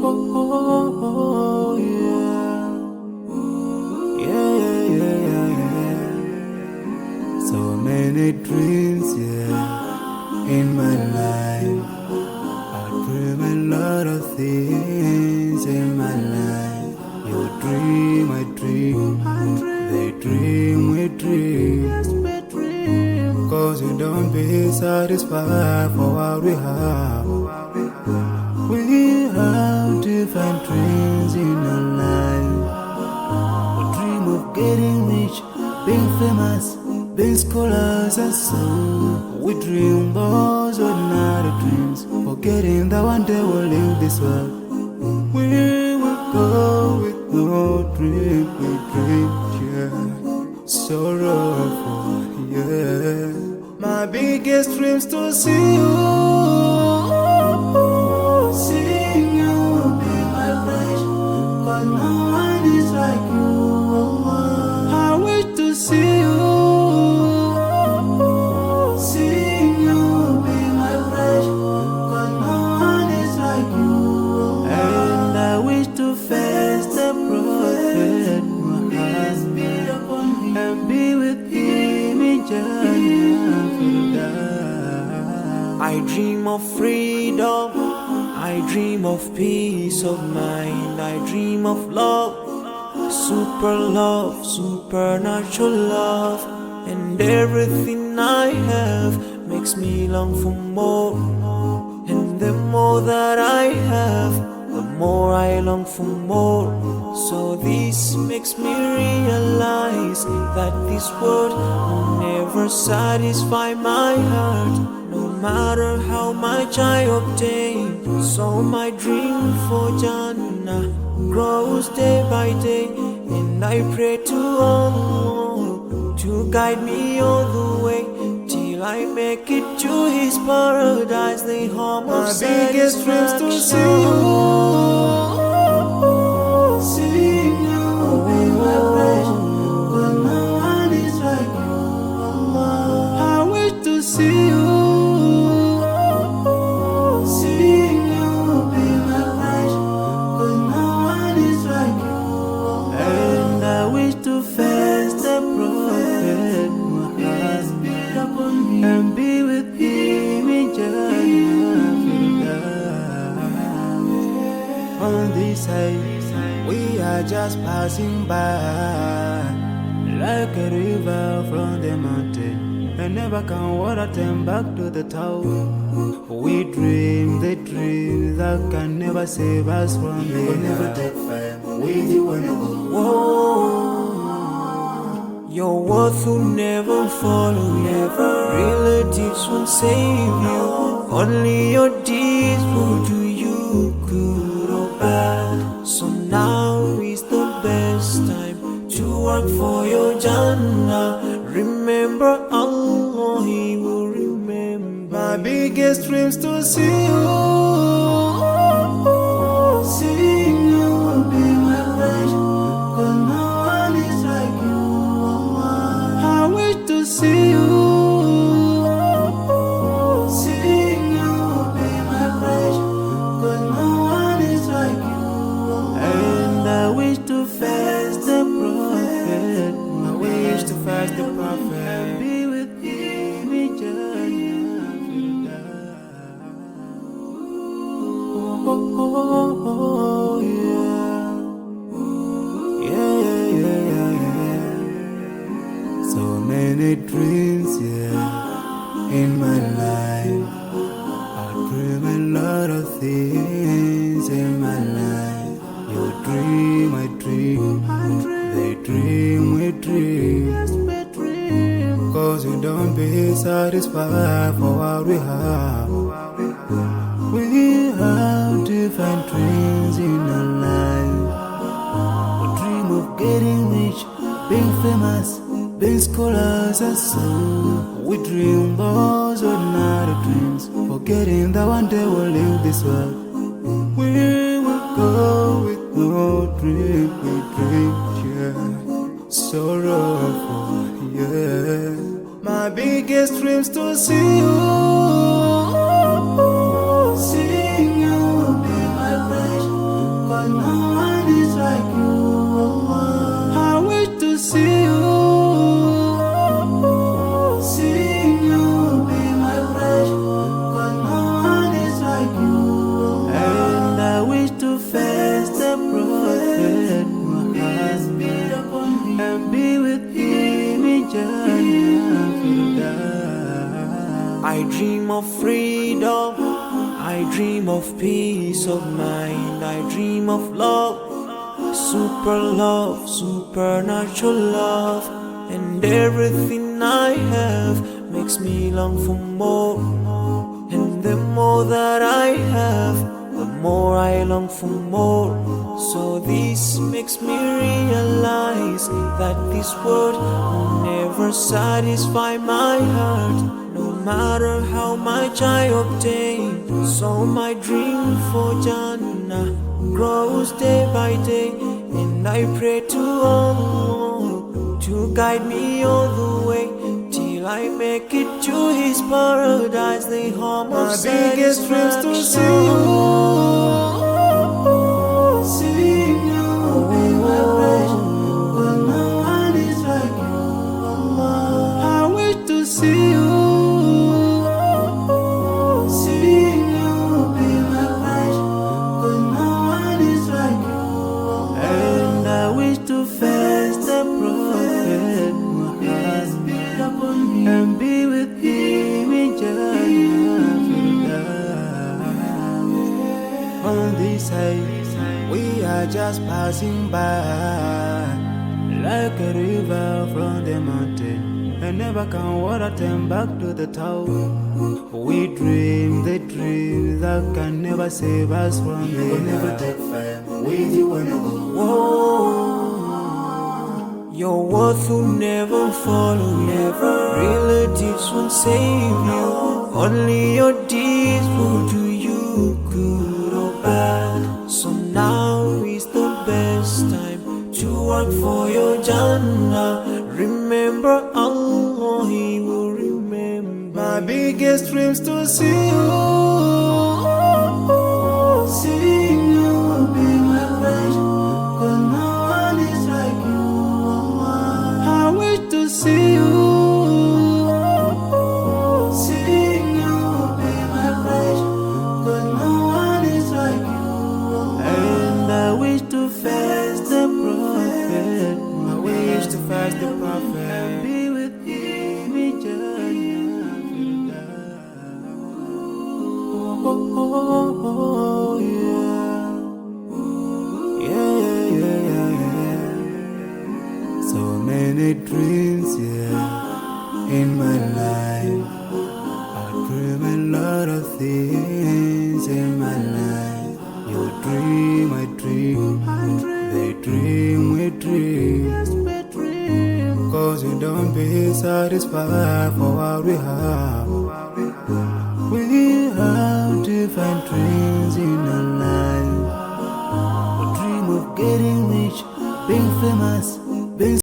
Oh, yeah. Yeah, yeah, yeah, yeah. So many dreams, yeah, in my life. I dream a lot of things in my life. You dream, I dream. They dream, we dream. Cause you don't be satisfied for what we have. We have different dreams in our life. We dream of getting rich, being famous, being scholars and so. We dream those ordinary dreams, forgetting that one day we'll leave this world. We will go with no dream, we dream, yeah. Sorrowful, yeah. My biggest dreams to see you. Seeing you will be my wish, cause no one is like you. I wish to see you. Seeing you will be my wish, cause no one is like you. And I wish to face the prophet Muhammad and be with him in Jannah. I dream of freedom, I dream of peace of mind, I dream of love, supernatural love, and everything I have makes me long for more. And the more that I have, the more I long for more. So this makes me realize that this world will never satisfy my heart, no matter how much I obtain. So my dream for Jannah grows day by day, and I pray to Allah to guide me all the way till I make it to His paradise, the home of satisfaction. My biggest dreams to see you. Seeing you will be my wish, but no one is like you. I wish to see you. Seeing you will be my wish, but no one is like you. And I wish to face the prophet Muhammad and be with him in Jannah. On this side, we are just passing by, like a river from the mountain, and never can water turn back to the town. We dream the dreams that can never save us from the end. Never take fire with you when you go. Whoa, your worth will never follow you. Relatives won't save you. Only your deeds will do you good or bad. So now is the best time to work for your Jannah. Remember Allah, He will remember. My biggest dreams to see you. Seeing you will be my wish, cause no one is like you. I wish to see you. Seeing you will be my wish, cause no one is like you. And I wish to face the prophet. I wish to face the prophet and be with him in Jannah. Oh, yeah. Yeah, yeah, yeah, yeah. So many dreams, yeah, in my life. I dream a lot of things in my life. You dream, I dream. They dream, we dream. Cause you don't be satisfied for what we have. We have different dreams in our life. We dream of getting rich, being famous, being scholars and so. We dream those ordinary dreams, forgetting that one day we'll leave this world. We will go with no dream, we dream, yeah. Sorrowful, yeah. My biggest dreams to see you. Seeing you will be my wish, I dream of freedom, I dream of peace of mind, I dream of love, supernatural love. And everything I have makes me long for more. And the more that I have, the more I long for more. So this makes me realize that this world will never satisfy my heart, no matter how much I obtain. So my dream for Jumana grows day by day, and I pray to Allah to guide me all the way till I make it to His paradise, the home of satisfaction. My biggest dreams to see you, see you be my passion, 'cause no one is like you, Allah. I wish to see you, see you be my passion, 'cause no one is like you, Allah. And I wish to face the Prophet Muhammad and be with him in Jannah. On this side, we are just passing by, like a river from the mountain, and never can water turn back to the town. We dream the dream that can never save us from the We'll never take fire with you when I go. Whoa. Your worth will never follow you, relatives won't save you, only your deeds will do you good or bad. So now is the best time to work for your Jannah. Remember Allah, He will remember. My biggest dreams to see you, see you be my passion, 'cause no one is like you, Allah. I wish to see you, see you be my passion, 'cause no one is like you, Allah. And I wish to face the Prophet, I wish to face the Prophet and be with him in Jannah. Oh, yeah. Yeah, yeah, yeah, yeah. So many dreams, yeah, in my life. I dream a lot of things in my life. You dream, I dream, they dream, we dream. Cause we don't be satisfied for what we have. We have different dreams in our life. We dream of getting rich, being famous, being